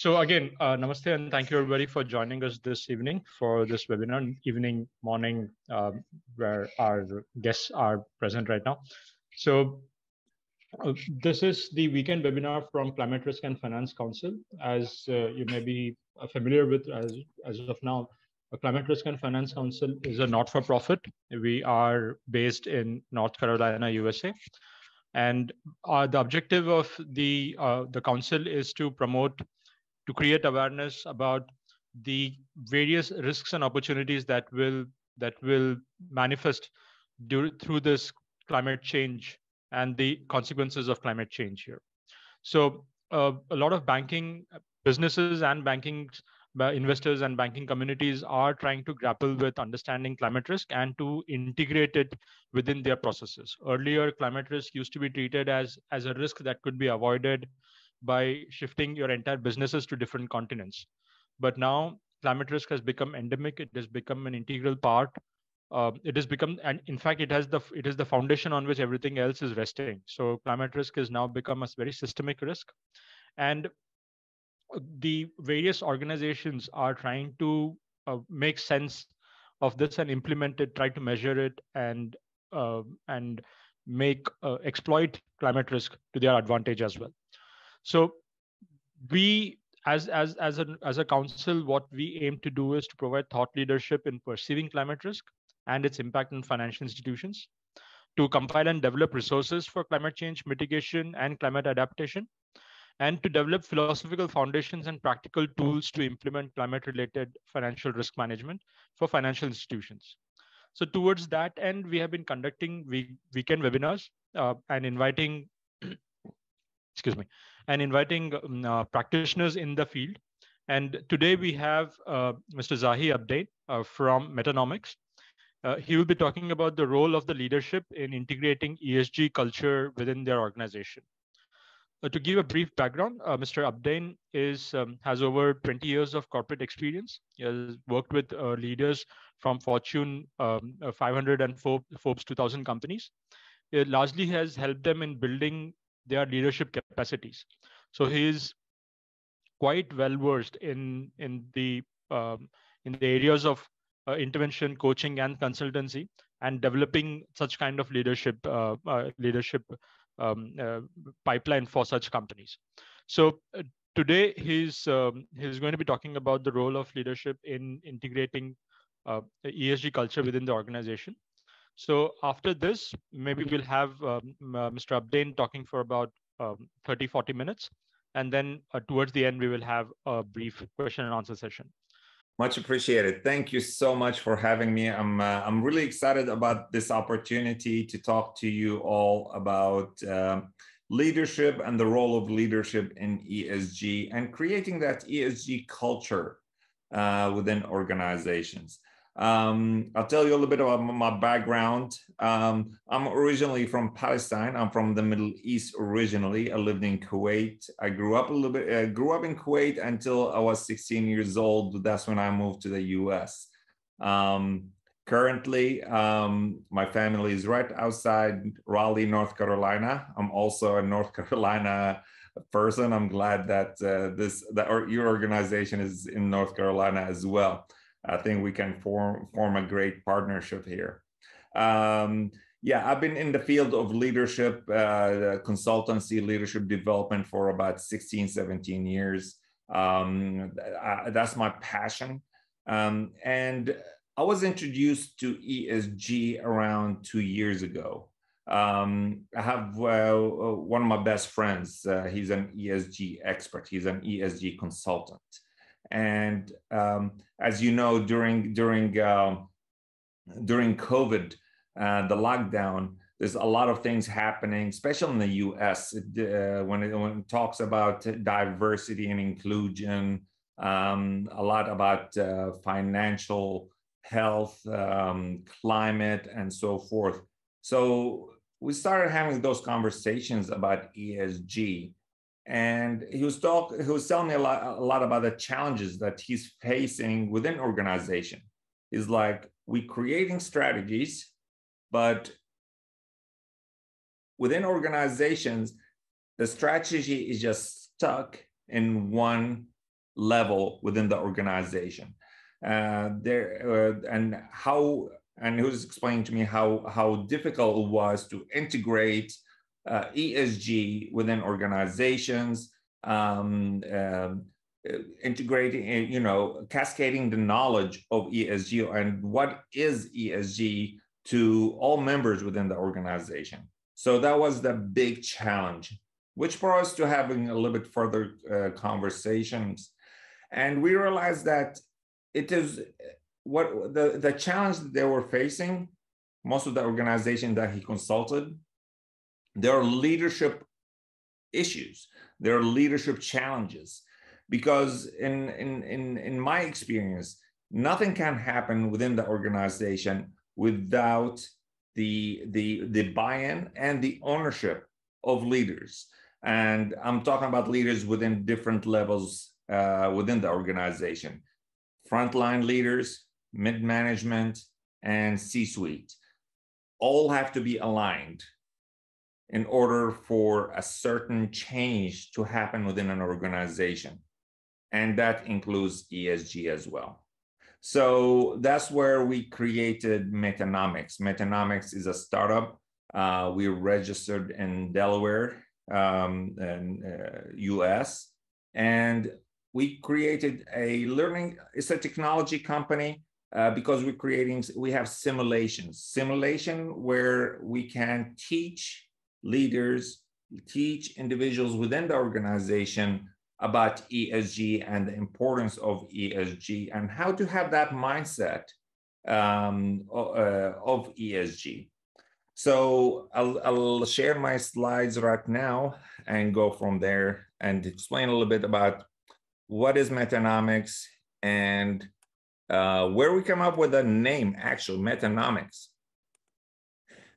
So again, namaste and thank you everybody for joining us this evening for this webinar, evening, morning, where our guests are present right now. So this is the weekend webinar from Climate Risk and Finance Council. As you may be familiar with as of now, Climate Risk and Finance Council is a not-for-profit. We are based in North Carolina, USA. And the objective of the council is to create awareness about the various risks and opportunities that will manifest through this climate change and the consequences of climate change here. So a lot of banking businesses and banking investors and banking communities are trying to grapple with understanding climate risk and to integrate it within their processes. Earlier, climate risk used to be treated as a risk that could be avoided by shifting your entire businesses to different continents. But now climate risk has become endemic. It has become an integral part. It has become, and in fact, it is the foundation on which everything else is resting. So climate risk has now become a very systemic risk, and the various organizations are trying to make sense of this and implement it, try to measure it, and make exploit climate risk to their advantage as well. So we as a council, what we aim to do is to provide thought leadership in perceiving climate risk and its impact on financial institutions, to compile and develop resources for climate change mitigation and climate adaptation, and to develop philosophical foundations and practical tools to implement climate related financial risk management for financial institutions. So towards that end, we have been conducting weekend webinars and inviting practitioners in the field. And today we have Mr. Zahi Abdain from Metanomics. He will be talking about the role of the leadership in integrating ESG culture within their organization. To give a brief background, Mr. Abdain has over 20 years of corporate experience. He has worked with leaders from Fortune 500 and Forbes 2000 companies. It largely has helped them in building their leadership capacities. So he is quite well versed in the areas of intervention, coaching, and consultancy, and developing such kind of leadership pipeline for such companies. So today he's going to be talking about the role of leadership in integrating ESG culture within the organization. So after this, maybe we'll have Mr. Abdain talking for about 30-40 minutes. And then towards the end, we will have a brief question and answer session. Much appreciated. Thank you so much for having me. I'm really excited about this opportunity to talk to you all about leadership and the role of leadership in ESG and creating that ESG culture within organizations. I'll tell you a little bit about my background. I'm originally from Palestine. I'm from the Middle East originally. I lived in Kuwait. I grew up in Kuwait until I was 16 years old. That's when I moved to the US. Currently, my family is right outside Raleigh, North Carolina. I'm also a North Carolina person. I'm glad that your organization is in North Carolina as well. I think we can form a great partnership here. Yeah, I've been in the field of leadership, consultancy, leadership development for about 16, 17 years. That's my passion. And I was introduced to ESG around 2 years ago. I have one of my best friends. He's an ESG expert. He's an ESG consultant. And as you know, during COVID, the lockdown, there's a lot of things happening, especially in the US, when it talks about diversity and inclusion, a lot about financial health, climate, and so forth. So we started having those conversations about ESG. And he was telling me a lot about the challenges that he's facing within organization. He's like, we're creating strategies, but within organizations, the strategy is just stuck in one level within the organization. And he was explaining to me how difficult it was to integrate ESG within organizations, integrating, cascading the knowledge of ESG and what is ESG to all members within the organization. So that was the big challenge, which brought us to having a little bit further conversations. And we realized that it is what the challenge that they were facing, most of the organizations that he consulted, there are leadership issues, there are leadership challenges. Because in my experience, nothing can happen within the organization without the buy-in and the ownership of leaders. And I'm talking about leaders within different levels within the organization. Frontline leaders, mid-management, and C-suite all have to be aligned in order for a certain change to happen within an organization. And that includes ESG as well. So that's where we created Metanomics. Metanomics is a startup. We registered in Delaware and US. And we created it's a technology company because we have simulation where we can teach leaders, teach individuals within the organization about ESG and the importance of ESG and how to have that mindset of ESG. So I'll share my slides right now and go from there and explain a little bit about what is Metanomics and where we come up with the name, actually, Metanomics.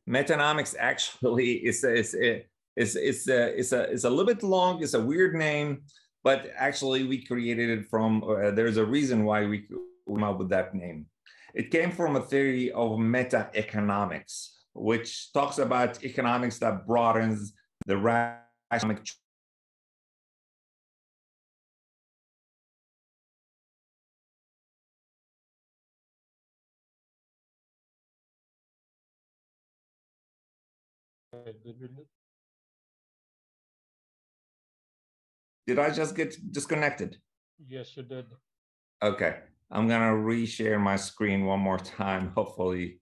Metanomics actually is a little bit long. It's a weird name, but actually we created it from. There's a reason why we came up with that name. It came from a theory of meta-economics, which talks about economics that broadens the rational. Did I just get disconnected? Yes, you did. Okay, I'm gonna reshare my screen one more time, hopefully.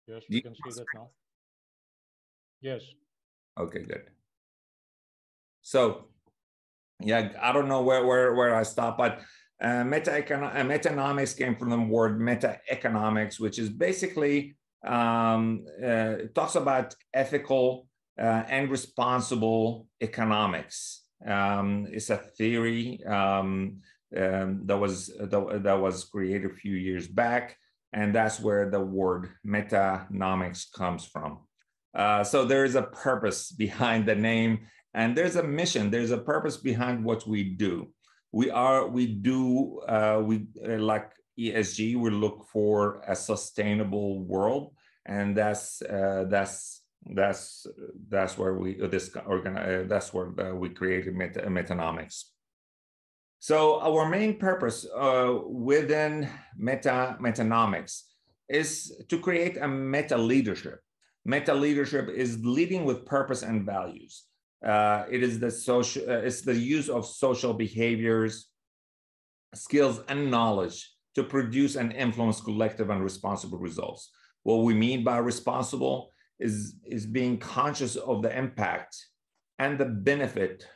Yes, we can see that now. Yes. Okay, good. So, yeah, I don't know where I stopped, but metanomics came from the word meta-economics, which is basically, it talks about ethical and responsible economics. It's a theory that was created a few years back, and that's where the word metanomics comes from. So there is a purpose behind the name, and there's a mission, there's a purpose behind what we do. We like ESG, we look for a sustainable world, and that's where we created Metanomics. So our main purpose within Metanomics is to create a meta leadership. Meta leadership is leading with purpose and values. It is it's the use of social behaviors, skills, and knowledge to produce and influence collective and responsible results. What we mean by responsible is being conscious of the impact and the benefit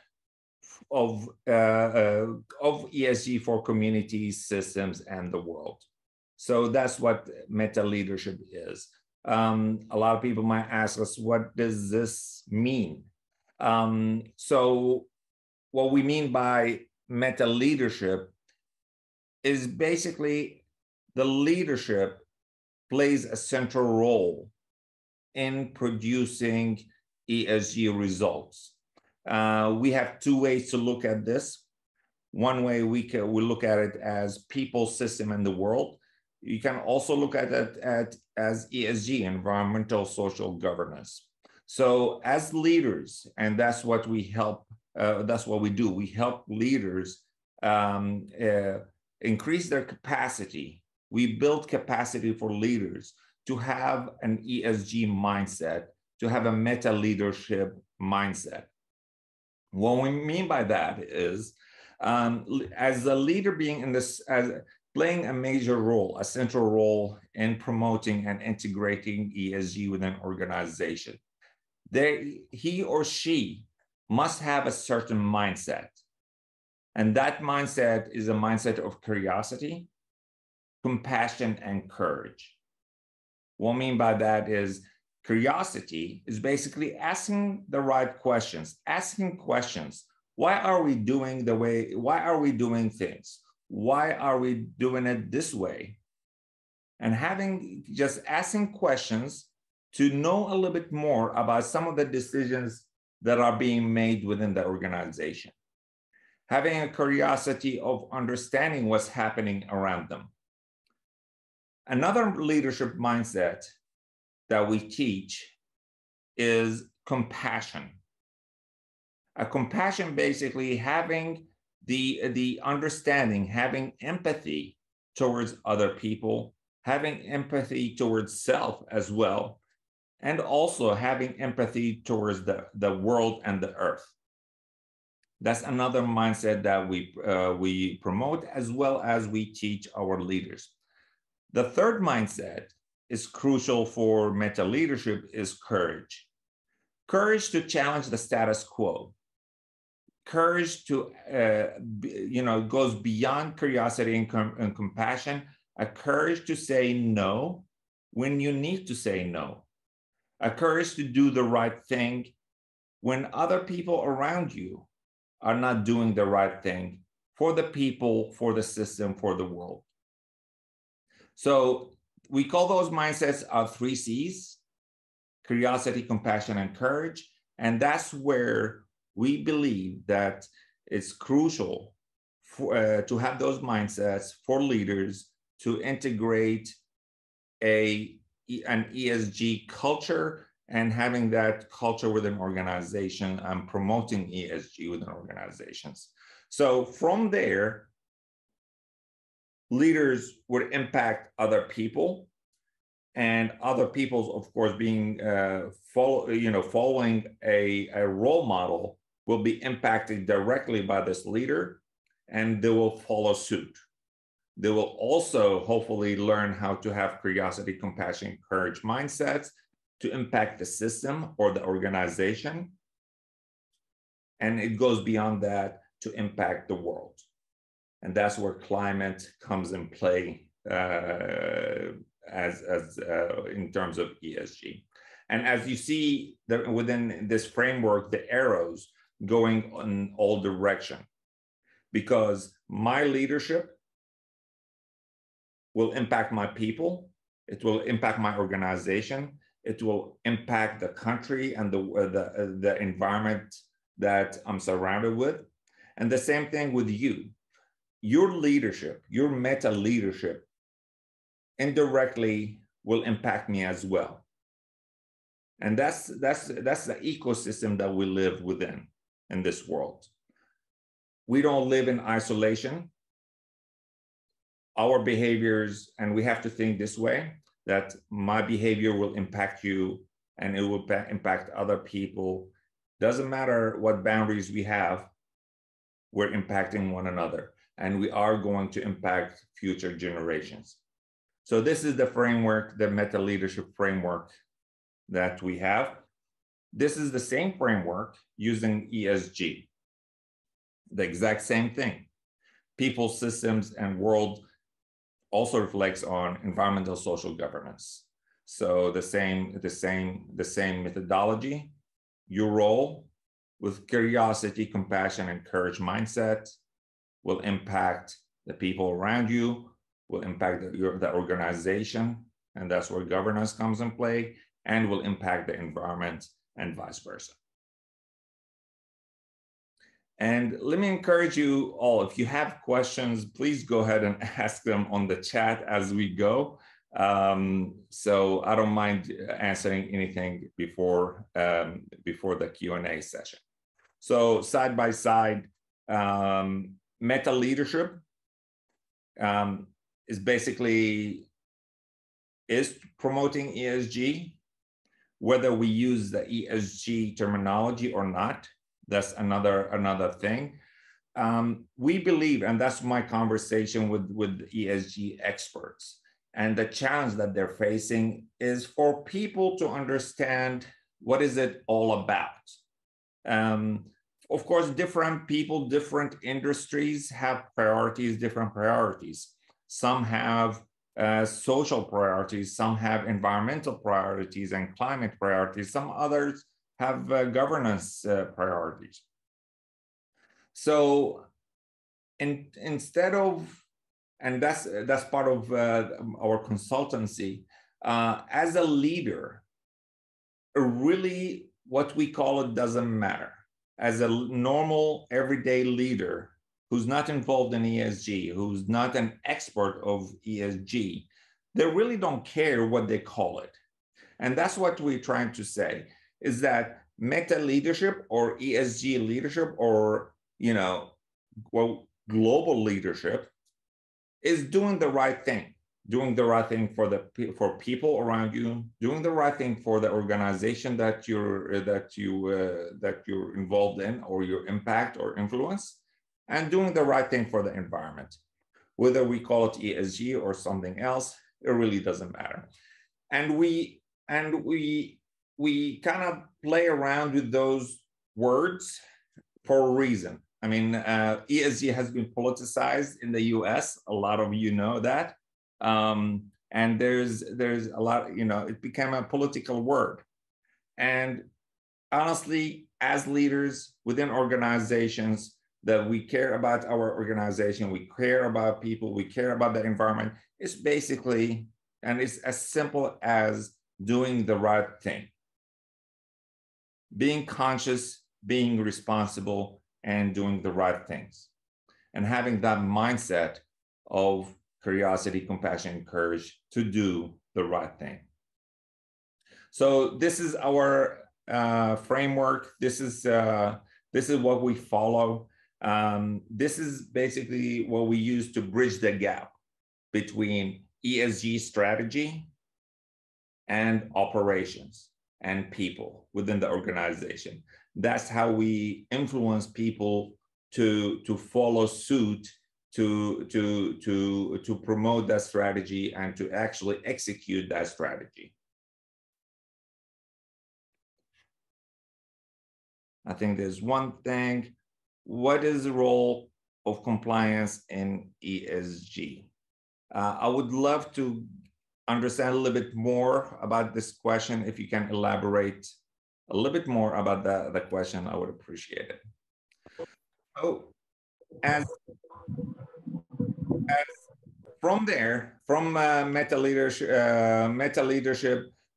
of ESG for communities, systems, and the world. So that's what meta leadership is. A lot of people might ask us, what does this mean? So what we mean by meta leadership is basically the leadership plays a central role in producing ESG results. We have two ways to look at this. One way we look at it as people, system, and the world. You can also look at it at as ESG, environmental social governance. So as leaders, and that's what we help, that's what we do. We help leaders increase their capacity. We build capacity for leaders to have an ESG mindset, to have a meta leadership mindset. What we mean by that is, as a leader being in this, as playing a major role, a central role in promoting and integrating ESG within an organization, he or she must have a certain mindset. And that mindset is a mindset of curiosity, compassion, and courage. What I mean by that is, curiosity is basically asking the right questions, asking questions. Why are we doing why are we doing things? Why are we doing it this way? And just asking questions to know a little bit more about some of the decisions that are being made within the organization. Having a curiosity of understanding what's happening around them. Another leadership mindset that we teach is compassion. A compassion, basically having the understanding, having empathy towards other people, having empathy towards self as well, and also having empathy towards the world and the earth. That's another mindset that we promote, as well as we teach our leaders. The third mindset is crucial for meta leadership is courage. Courage to challenge the status quo. Courage to, goes beyond curiosity and compassion, a courage to say no when you need to say no. A courage to do the right thing when other people around you are not doing the right thing for the people, for the system, for the world. So we call those mindsets our 3 C's: curiosity, compassion, and courage. And that's where we believe that it's crucial to have those mindsets for leaders to integrate an ESG culture, and having that culture within organization and promoting ESG within organizations. So from there, leaders would impact other people, and other people's, of course, being following a role model will be impacted directly by this leader, and they will follow suit. They will also hopefully learn how to have curiosity, compassion, courage mindsets to impact the system or the organization. And it goes beyond that to impact the world. And that's where climate comes in play as in terms of ESG. And as you see within this framework, the arrows going in all direction, because my leadership will impact my people, it will impact my organization, it will impact the country and the environment that I'm surrounded with. And the same thing with you. Your leadership, your meta leadership, indirectly will impact me as well. And that's the ecosystem that we live within in this world. We don't live in isolation. Our behaviors, and we have to think this way, that my behavior will impact you and it will impact other people. Doesn't matter what boundaries we have, we're impacting one another, and we are going to impact future generations. So this is the framework, the meta leadership framework that we have. This is the same framework using ESG, the exact same thing. People, systems, and world also reflects on environmental social governance. So the same methodology. Your role with curiosity, compassion, and courage mindset will impact the people around you, will impact the organization, and that's where governance comes in play, and will impact the environment and vice versa. And let me encourage you all, if you have questions, please go ahead and ask them on the chat as we go. So I don't mind answering anything before the Q&A session. So side by side, meta leadership is basically promoting ESG, whether we use the ESG terminology or not. That's another thing. We believe, and that's my conversation with ESG experts, and the challenge that they're facing is for people to understand what is it all about. Of course, different people, different industries have priorities, different priorities. Some have social priorities, some have environmental priorities and climate priorities, some others have governance priorities. So instead of, and that's part of our consultancy, as a leader, really what we call it doesn't matter. As a normal everyday leader who's not involved in ESG, who's not an expert of ESG, they really don't care what they call it. And that's what we're trying to say, is that meta leadership or ESG leadership or, you know, well, global leadership is doing the right thing, doing the right thing for people around you, doing the right thing for the organization that you're involved in or your impact or influence, and doing the right thing for the environment. Whether we call it ESG or something else, it really doesn't matter. And we kind of play around with those words for a reason. I mean, ESG has been politicized in the US. A lot of you know that. And there's a lot, you know, it became a political word. And honestly, as leaders within organizations, that we care about our organization, we care about people, we care about the environment. It's basically, and it's as simple as doing the right thing. Being conscious, being responsible, and doing the right things. And having that mindset of curiosity, compassion, and courage to do the right thing. So this is our framework. This is what we follow. This is basically what we use to bridge the gap between ESG strategy and operations and people within the organization. That's how we influence people to follow suit, to promote that strategy and to actually execute that strategy. I think there's one thing. What is the role of compliance in ESG? I would love to understand a little bit more about this question. If you can elaborate a little bit more about the question, I would appreciate it. So, as from there, from meta leadership,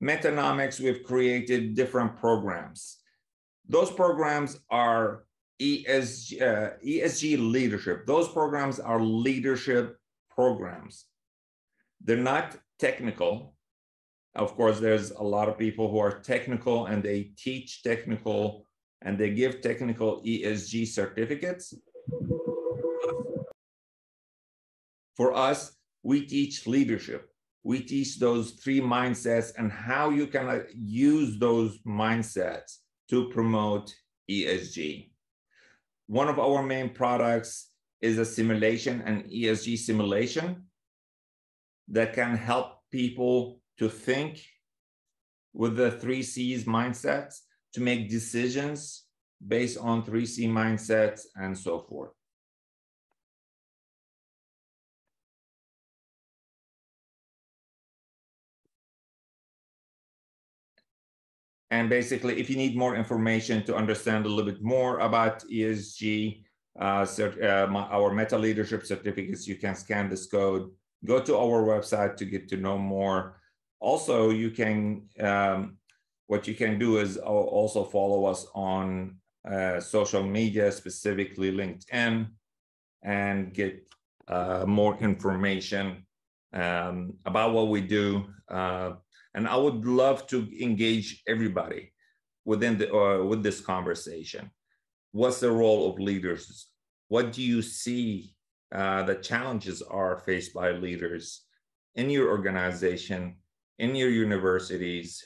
Metanomics, we've created different programs. Those programs are ESG leadership. Those programs are leadership programs. They're not technical. Of course, there's a lot of people who are technical and they teach technical and they give technical ESG certificates. For us, we teach leadership. We teach those 3 mindsets and how you can use those mindsets to promote ESG. One of our main products is a simulation, an ESG simulation that can help people to think with the 3 C's mindsets, to make decisions based on 3 C mindsets and so forth. And basically, if you need more information to understand a little bit more about ESG, our meta leadership certificates, you can scan this code, go to our website to get to know more. Also, you can, what you can do is also follow us on social media, specifically LinkedIn, and get more information about what we do. And I would love to engage everybody within with this conversation. What's the role of leaders? What do you see the challenges are faced by leaders in your organization, in your universities,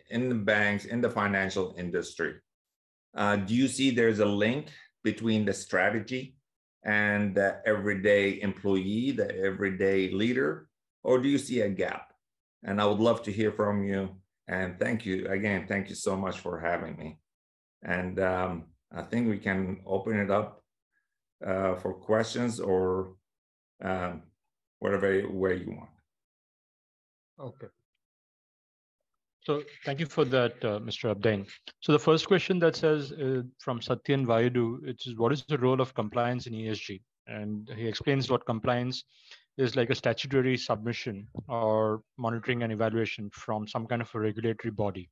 in the banks, in the financial industry? Do you see there's a link between the strategy and the everyday employee, the everyday leader, or do you see a gap? And I would love to hear from you. And thank you again. Thank you so much for having me. And I think we can open it up for questions or whatever way you want. Okay. So thank you for that, Mr. Abdain. So the first question that says from Satyan Vayudu, it is, what is the role of compliance in ESG? And he explains what compliance is like: a statutory submission or monitoring and evaluation from some kind of a regulatory body.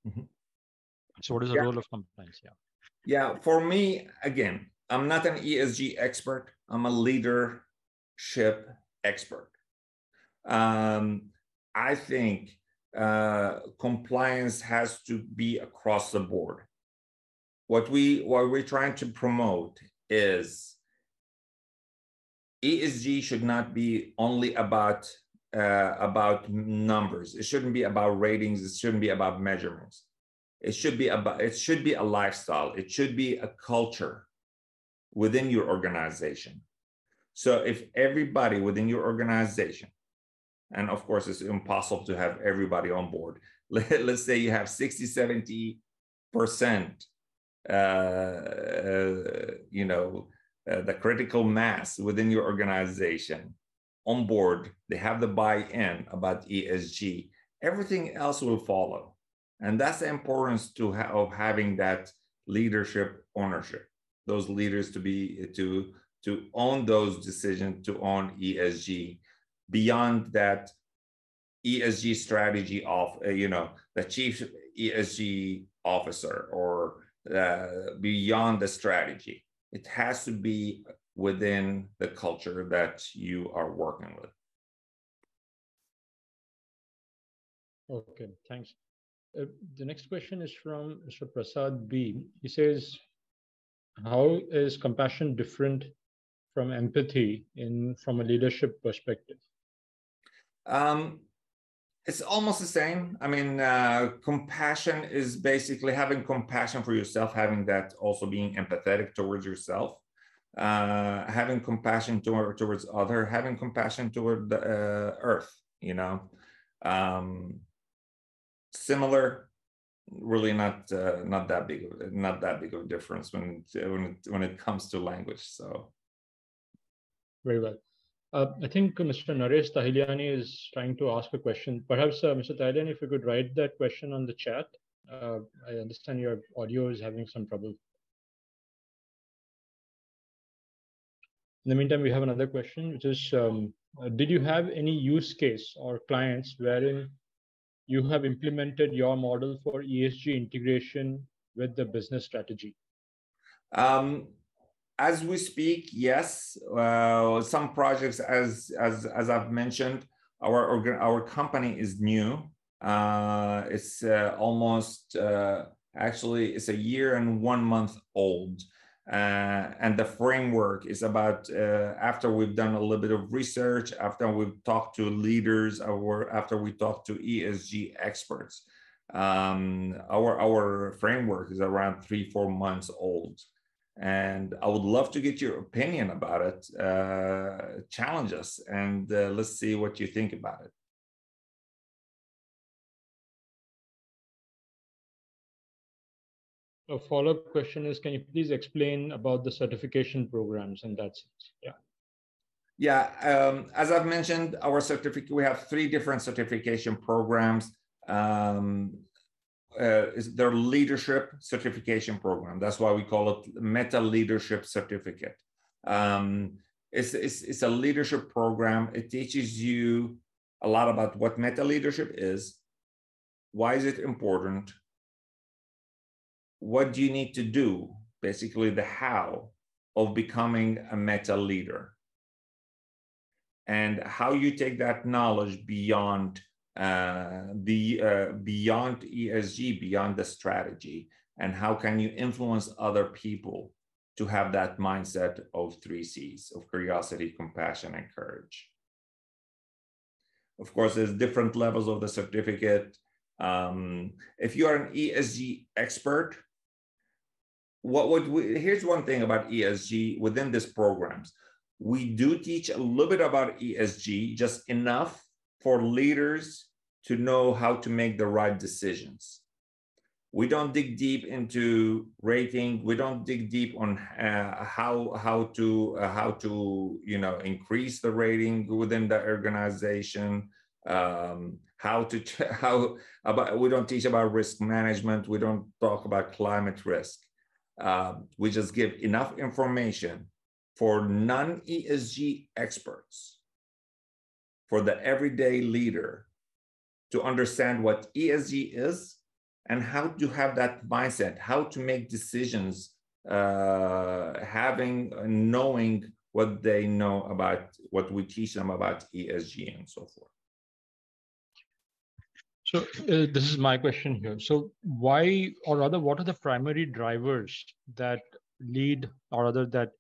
Mm-hmm. So what is the role of compliance? Yeah, for me, again, I'm not an ESG expert. I'm a leadership expert. I think compliance has to be across the board. What we're trying to promote is ESG should not be only about numbers. It shouldn't be about ratings. It shouldn't be about measurements. It should be a lifestyle. It should be a culture within your organization. So if everybody within your organization, and of course it's impossible to have everybody on board. Let's say you have 60, 70%, the critical mass within your organization on board, they have the buy-in about ESG, everything else will follow. And that's the importance of having that leadership ownership, those leaders to own those decisions, to own ESG. Beyond that ESG strategy of, the chief ESG officer, or beyond the strategy, it has to be within the culture that you are working with. Okay, thanks. The next question is from Mr. Prasad B. He says, how is compassion different from empathy from a leadership perspective? It's almost the same. I mean, compassion is basically having compassion for yourself, having that also being empathetic towards yourself, having compassion towards other, having compassion toward the earth, similar, really not that big of a difference when it comes to language. So very well. I think Mr. Naresh Tahiliani is trying to ask a question. Perhaps, Mr. Tahiliani, if you could write that question on the chat. I understand your audio is having some trouble. In the meantime, we have another question, which is, did you have any use case or clients wherein you have implemented your model for ESG integration with the business strategy? As we speak, yes. Some projects, as I've mentioned, our company is new. It's almost actually it's a year and 1 month old, and the framework is about after we've done a little bit of research, after we've talked to leaders, or after we talked to ESG experts. Our framework is around 3-4 months old. And I would love to get your opinion about it. Challenge us, and let's see what you think about it. A follow-up question is, can you please explain about the certification programs in that sense? Yeah, as I've mentioned, we have 3 different certification programs. Is their leadership certification program. That's why we call it Meta Leadership Certificate. It's a leadership program. It teaches you a lot about what meta leadership is, why is it important, what do you need to do, basically the how of becoming a meta leader. and how you take that knowledge beyond beyond ESG, beyond the strategy, and how can you influence other people to have that mindset of 3 C's, of curiosity, compassion, and courage. Of course, there's different levels of the certificate. If you are an ESG expert, here's one thing about ESG within these programs. We do teach a little bit about ESG, just enough for leaders to know how to make the right decisions. We don't dig deep into rating. We don't dig deep on how to increase the rating within the organization. We don't teach about risk management. We don't talk about climate risk. We just give enough information for non-ESG experts, for the everyday leader, to understand what ESG is and how to have that mindset, how to make decisions, knowing what they know about what we teach them about ESG and so forth. So this is my question here. So why, or rather, what are the primary drivers that lead, or rather that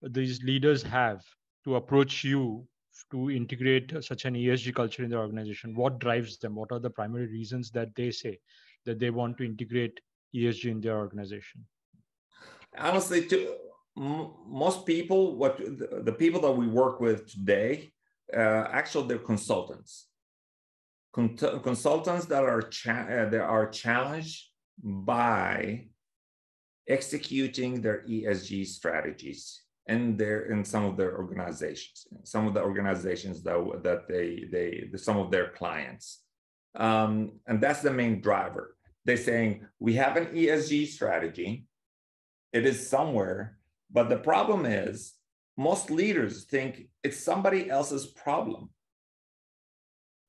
these leaders have to approach you to integrate such an ESG culture in their organization? What drives them? What are the primary reasons that they say that they want to integrate ESG in their organization? Honestly, most people, the people that we work with today, actually they're consultants. Consultants that are challenged by executing their ESG strategies in some of their organizations, some of the organizations that some of their clients, and that's the main driver. They're saying, we have an ESG strategy, it is somewhere, but the problem is most leaders think it's somebody else's problem.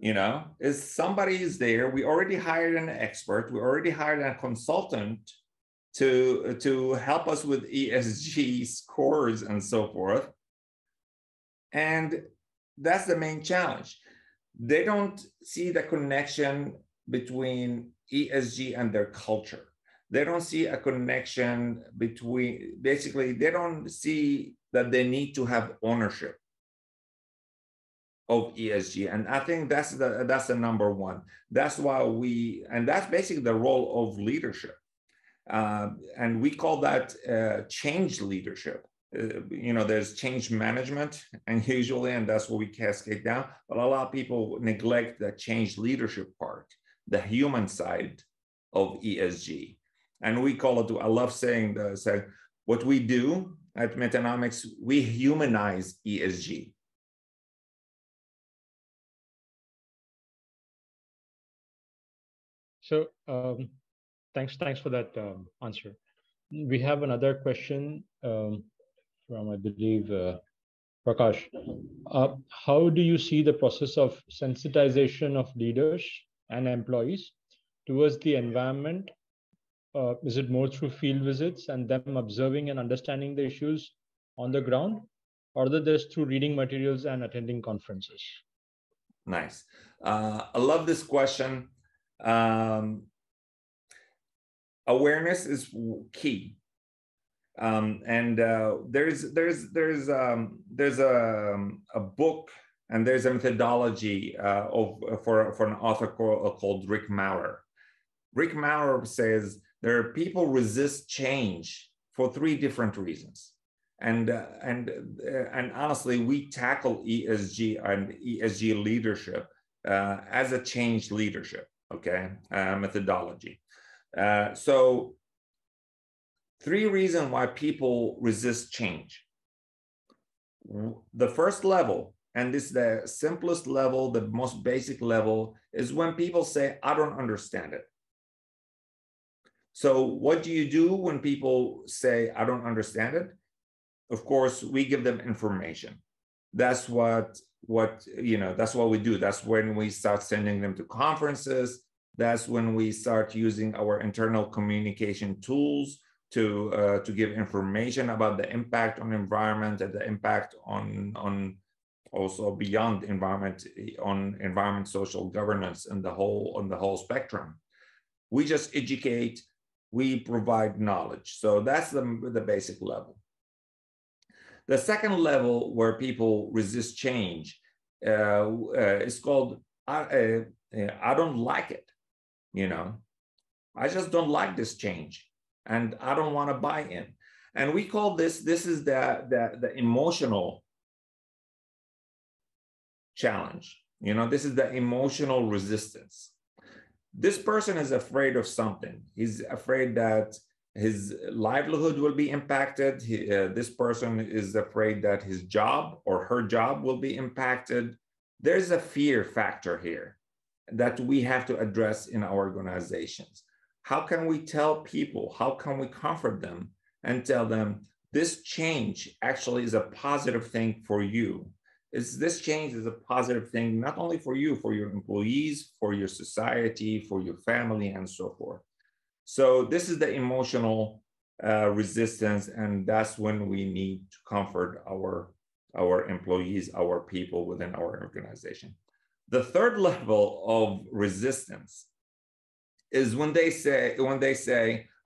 Is somebody is there, we already hired an expert, we already hired a consultant to help us with ESG scores and so forth. And that's the main challenge. They don't see the connection between ESG and their culture. They don't see a connection between, basically, they don't see that they need to have ownership of ESG. And I think that's the number one. That's why that's basically the role of leadership. And we call that change leadership. There's change management, and that's what we cascade down. But a lot of people neglect the change leadership part, the human side of ESG. And we call it, I love saying what we do at Metanomics, we humanize ESG. So thanks for that answer. We have another question from, I believe, Prakash. How do you see the process of sensitization of leaders and employees towards the environment? Is it more through field visits and them observing and understanding the issues on the ground, or is it through reading materials and attending conferences? Nice. I love this question. Awareness is key, and there's a book and there's a methodology for an author called Rick Maurer. Rick Maurer says there are people resist change for 3 different reasons, and honestly, we tackle ESG and ESG leadership as a change leadership. Okay, methodology. So 3 reasons why people resist change. The first level, and this is the simplest level, the most basic level, is when people say, I don't understand it. So what do you do when people say, I don't understand it? Of course, we give them information. That's what that's what we do. That's when we start sending them to conferences. That's when we start using our internal communication tools to give information about the impact on the environment and the impact on also beyond environment, on environment, social governance, and on the whole spectrum. We just educate, we provide knowledge. So that's the basic level. The second level where people resist change is called I don't like it. I just don't like this change, and I don't want to buy in. And we call this is the emotional challenge. This is the emotional resistance. This person is afraid of something. He's afraid that his livelihood will be impacted. This person is afraid that his job or her job will be impacted. There's a fear factor here that we have to address in our organizations. How can we tell people, how can we comfort them and tell them this change actually is a positive thing for you? This change is a positive thing, not only for you, for your employees, for your society, for your family, and so forth. So this is the emotional resistance, and that's when we need to comfort our employees, our people within our organization. The third level of resistance is when they say,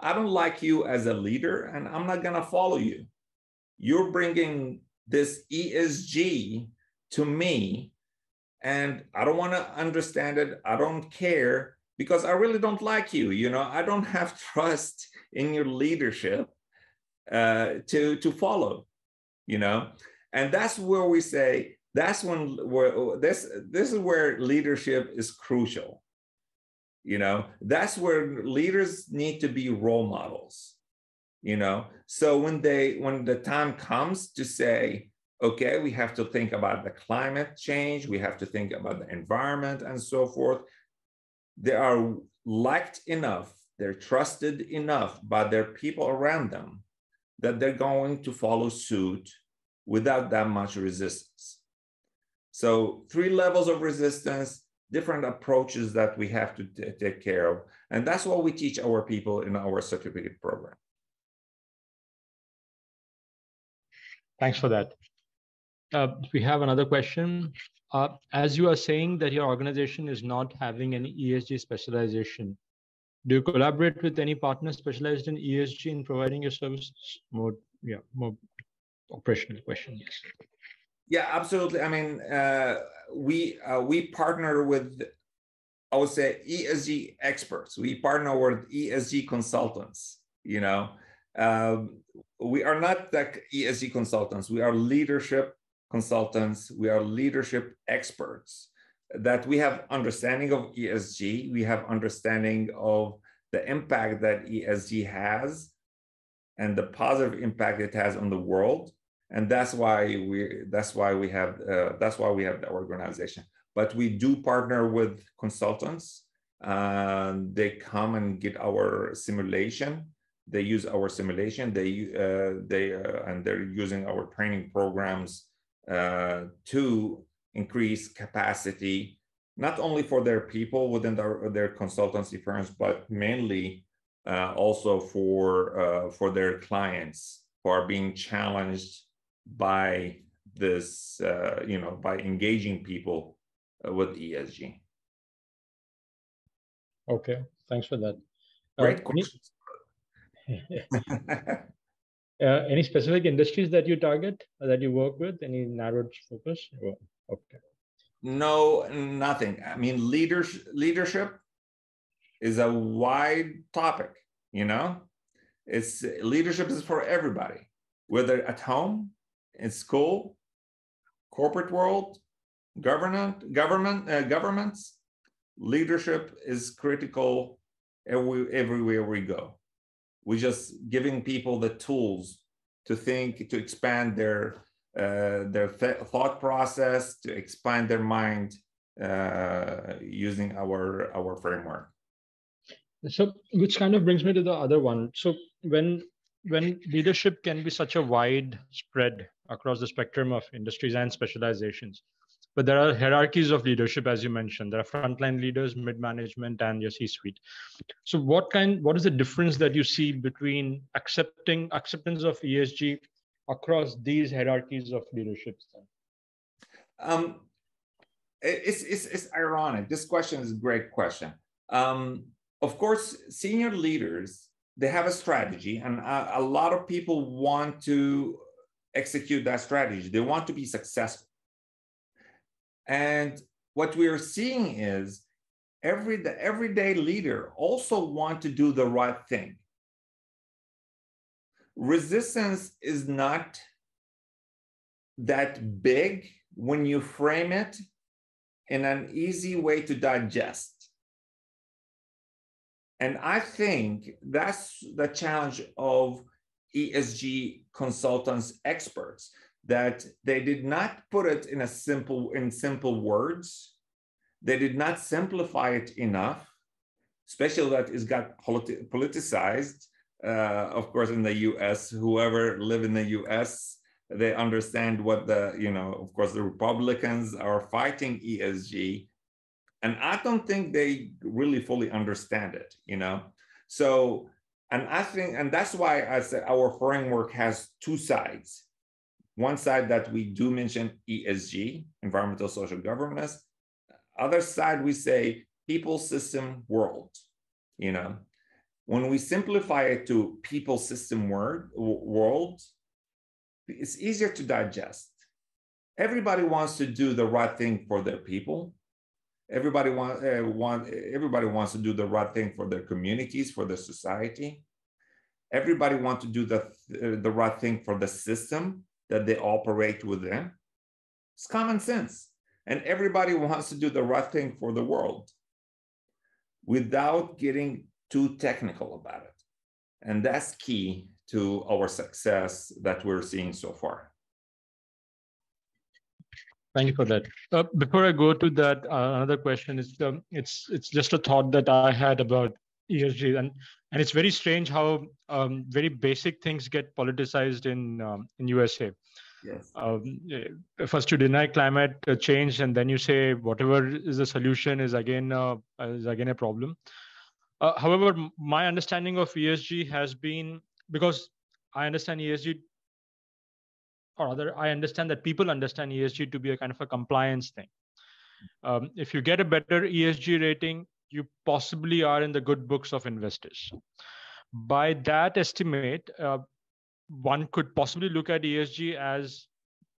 I don't like you as a leader, and I'm not going to follow you. You're bringing this ESG to me, and I don't want to understand it. I don't care, because I really don't like you. I don't have trust in your leadership to follow. And that's where we say this is where leadership is crucial. That's where leaders need to be role models. So when the time comes to say, okay, we have to think about the climate change, we have to think about the environment and so forth, they are liked enough, they're trusted enough by their people around them that they're going to follow suit without that much resistance. So 3 levels of resistance, different approaches that we have to take care of. And that's what we teach our people in our certificate program. Thanks for that. We have another question. As you are saying that your organization is not having any ESG specialization, do you collaborate with any partner specialized in ESG in providing your services? More operational question, yes. Yeah, absolutely. I mean, we partner with, I would say, ESG experts. We partner with ESG consultants. We are not like ESG consultants. We are leadership consultants. We are leadership experts. That we have understanding of ESG. We have understanding of the impact that ESG has, and the positive impact it has on the world. And that's why we have the organization. But we do partner with consultants. They come and get our simulation. They use our simulation. And they're using our training programs to increase capacity, not only for their people within their consultancy firms, but mainly also for their clients who are being challenged by this, by engaging people with ESG. Okay, thanks for that. Great questions. Any specific industries that you target, that you work with? Any narrowed focus? Okay. No, nothing. I mean, leadership is a wide topic. Leadership is for everybody, whether at home, in school, corporate world, governments. Leadership is critical everywhere we go. We're just giving people the tools to think, to expand their thought process, to expand their mind using our framework. So, which kind of brings me to the other one. So, when leadership can be such a wide spread across the spectrum of industries and specializations, but there are hierarchies of leadership, as you mentioned. There are frontline leaders, mid-management, and your C-suite. So what is the difference that you see between acceptance of ESG across these hierarchies of leadership? It's ironic. This question is a great question. Of course, senior leaders, they have a strategy, and a lot of people want to execute that strategy. They want to be successful. And what we are seeing is the everyday leader also want to do the right thing. Resistance is not that big when you frame it in an easy way to digest. And I think that's the challenge of ESG consultants, experts, that they did not put it in simple words. They did not simplify it enough, especially that it's got politicized. Of course, in the US, whoever live in the US, they understand what of course, the Republicans are fighting ESG. And I don't think they really fully understand it, So, and that's why I said our framework has two sides. One side that we do mention ESG, environmental social governance. Other side, we say people, system, world, When we simplify it to people, system, world, it's easier to digest. Everybody wants to do the right thing for their people. Everybody wants to do the right thing for their communities, for their society. Everybody wants to do the right thing for the system that they operate within. It's common sense. And everybody wants to do the right thing for the world without getting too technical about it. And that's key to our success that we're seeing so far. Thank you for that. Before I go to that, another question is it's just a thought that I had about ESG, and it's very strange how very basic things get politicized in USA. Yes. First you deny climate change, and then you say whatever is the solution is again a problem. However, my understanding of ESG has been, because I understand ESG, or rather, I understand that people understand ESG to be a kind of a compliance thing. If you get a better ESG rating, you possibly are in the good books of investors. By that estimate, one could possibly look at ESG as,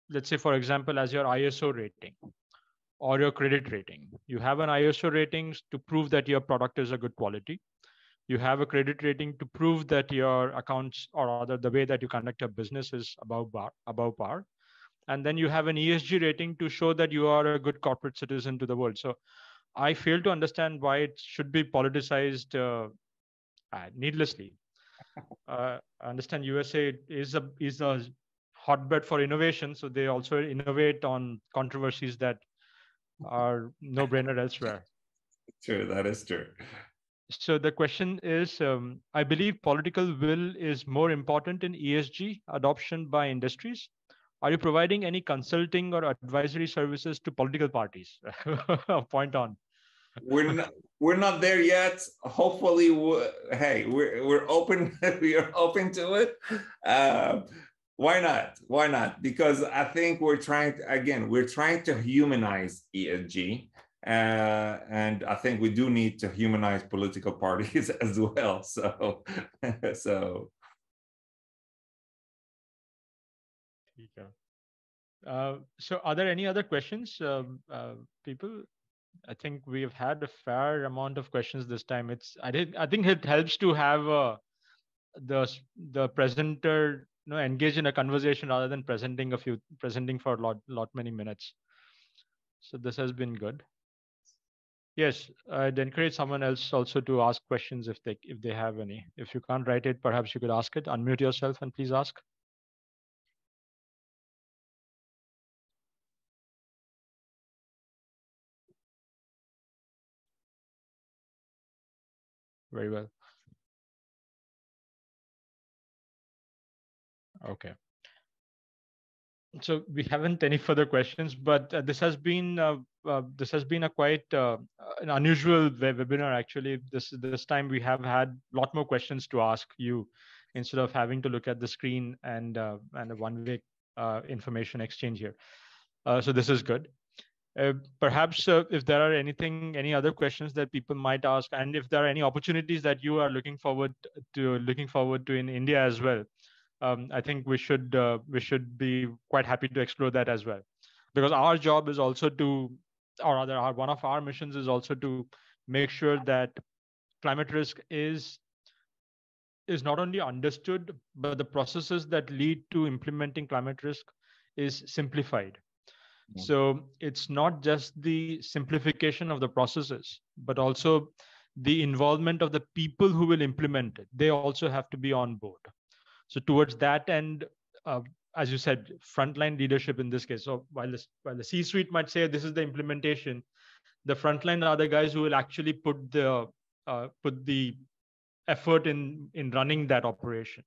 let's say, for example, as your ISO rating or your credit rating. You have an ISO rating to prove that your product is a good quality. You have a credit rating to prove that your accounts, or rather the way that you conduct your business, is above par. And then you have an ESG rating to show that you are a good corporate citizen to the world. So I fail to understand why it should be politicized needlessly. I understand USA is a hotbed for innovation, so they also innovate on controversies that are no-brainer elsewhere. True, that is true. So the question is, I believe political will is more important in ESG adoption by industries. Are you providing any consulting or advisory services to political parties? Point on. We're not there yet. Hopefully, we're open. We are open to it. Why not? Why not? Because I think we're trying to humanize ESG. And I think we do need to humanize political parties as well. So. So are there any other questions, people? I think we've had a fair amount of questions this time. I think it helps to have the presenter engage in a conversation rather than presenting for a lot many minutes. So this has been good. Yes, I'd encourage someone else also to ask questions if they have any. If you can't write it, perhaps you could ask it. Unmute yourself and please ask. Very well. Okay. So we haven't any further questions, but this has been a quite an unusual webinar. Actually, this time we have had a lot more questions to ask you, instead of having to look at the screen and a one-way information exchange here. So this is good. Perhaps if there are any other questions that people might ask, and if there are any opportunities that you are looking forward to in India as well, I think we should be quite happy to explore that as well, because our job is also to, or rather, one of our missions is also to make sure that climate risk is not only understood, but the processes that lead to implementing climate risk is simplified. So it's not just the simplification of the processes, but also the involvement of the people who will implement it. They also have to be on board. So towards that end, uh, as you said, frontline leadership in this case. So while the C-suite might say this is the implementation, the frontline are the guys who will actually put the effort in running that operation.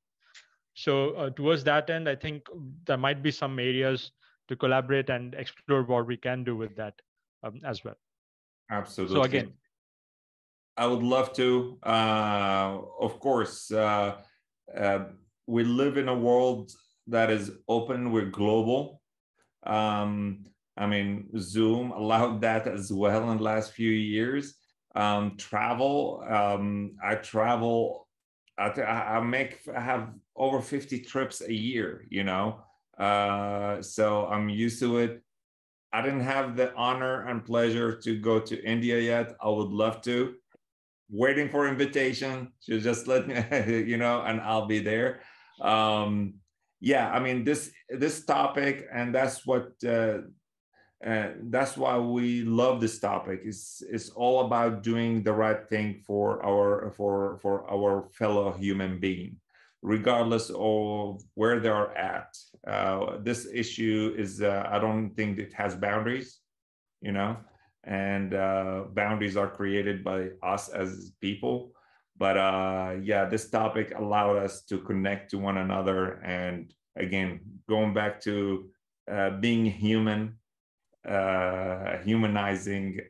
So towards that end, I think there might be some areas to collaborate and explore what we can do with that as well. So Absolutely. again, I would love to. Of course, we live in a world that is open. We're global. I mean, Zoom allowed that as well in the last few years. Travel. I travel. I have over 50 trips a year. So I'm used to it. I didn't have the honor and pleasure to go to India yet. I would love to. Waiting for invitation. So just let me, and I'll be there. Yeah, I mean this topic, and that's why we love this topic. It's all about doing the right thing for our fellow human being, regardless of where they are at. This issue is I don't think it has boundaries, and boundaries are created by us as people. But yeah, this topic allowed us to connect to one another, and again, going back to being human, humanizing,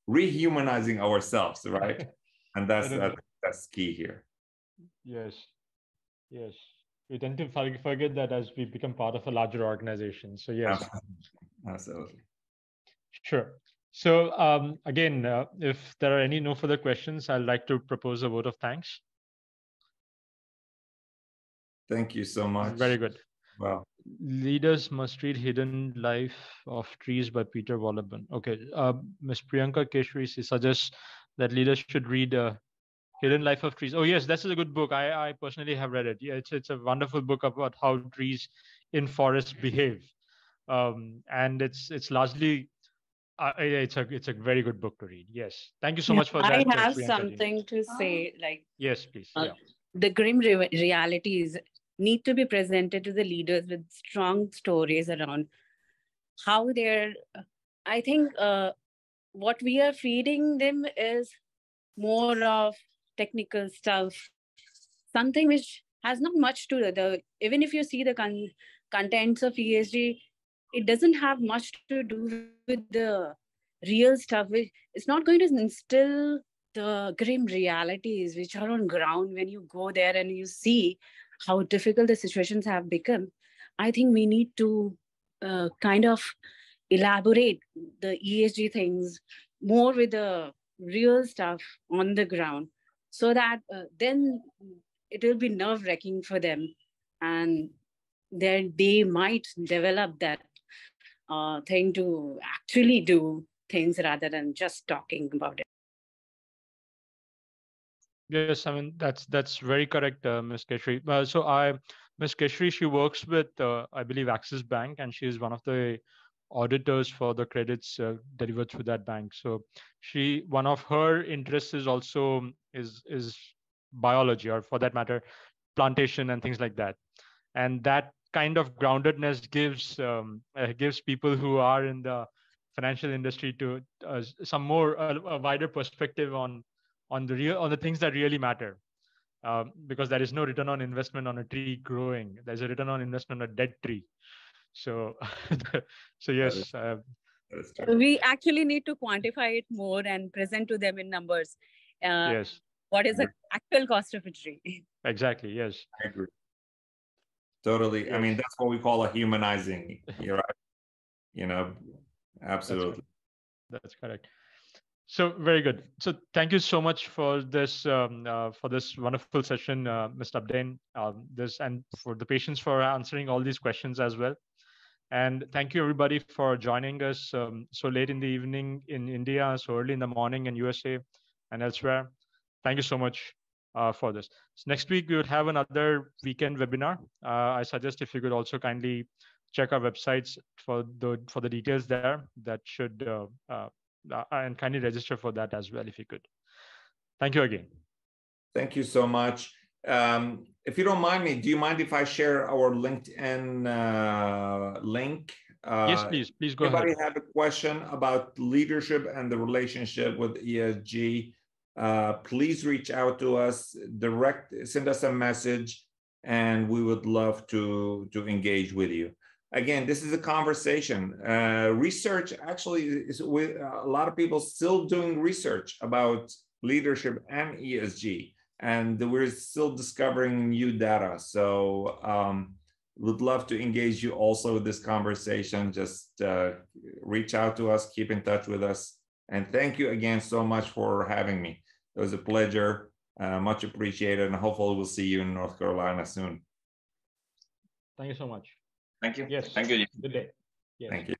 rehumanizing ourselves, right? And that's key here. yes, yes. We tend to forget that as we become part of a larger organization. So yes, Absolutely. sure. So again, if there are any no further questions, I'd like to propose a vote of thanks. Thank you so much. Very good. Wow. Leaders Must Read Hidden Life of Trees by Peter Wolleben. Okay, Ms. Priyanka Keshri suggests that leaders should read Hidden Life of Trees. Oh yes, this is a good book. I personally have read it. Yeah, it's a wonderful book about how trees in forests behave, and it's largely it's a very good book to read. Yes, thank you so Yeah, much for I that, have Priyanka ji. something to say. Like, Yes, please. Yeah. the grim realities need to be presented to the leaders with strong stories around how they're. I think what we are feeding them is more of technical stuff, something which has not much to the. Even if you see the contents of ESG, it doesn't have much to do with the real stuff. It's not going to instill the grim realities which are on ground when you go there and you see how difficult the situations have become. I think we need to kind of elaborate the ESG things more with the real stuff on the ground, so that then it will be nerve wracking for them, and then they might develop that thing to actually do things rather than just talking about it. Yes, I mean that's very correct, Ms. Keshri. Ms. Keshri, she works with I believe Axis Bank, and she is one of the auditors for the credits delivered through that bank. So one of her interests is also is biology, or for that matter, plantation and things like that. And that kind of groundedness gives people who are in the financial industry to some more a wider perspective on the things that really matter, because there is no return on investment on a tree growing. There's a return on investment on a dead tree. So so yes, we actually need to quantify it more and present to them in numbers. Yes, what is the actual cost of a tree? Exactly. Yes, I agree. Totally. Yes. I mean, that's what we call a humanizing. You're right. Absolutely. That's correct. So very good. So thank you so much for this wonderful session, Mr. Abdain. And for the patience for answering all these questions as well. And thank you everybody for joining us so late in the evening in India, so early in the morning in USA and elsewhere. Thank you so much for this. So next week we will have another weekend webinar. I suggest if you could also kindly check our websites for the details there. That should and kindly register for that as well if you could. Thank you again. Thank you so much. If you don't mind me, do you mind if I share our LinkedIn link? Yes, please. Please go ahead. Anybody have a question about leadership and the relationship with ESG? Please reach out to us, send us a message, and we would love to engage with you. Again, this is a conversation. Research actually is with a lot of people still doing research about leadership and ESG, and we're still discovering new data. So would love to engage you also with this conversation. Just reach out to us, keep in touch with us. And thank you again so much for having me. It was a pleasure, much appreciated, and hopefully we'll see you in North Carolina soon. Thank you so much. Thank you. Yes. Thank you. Good day. Yes. Thank you.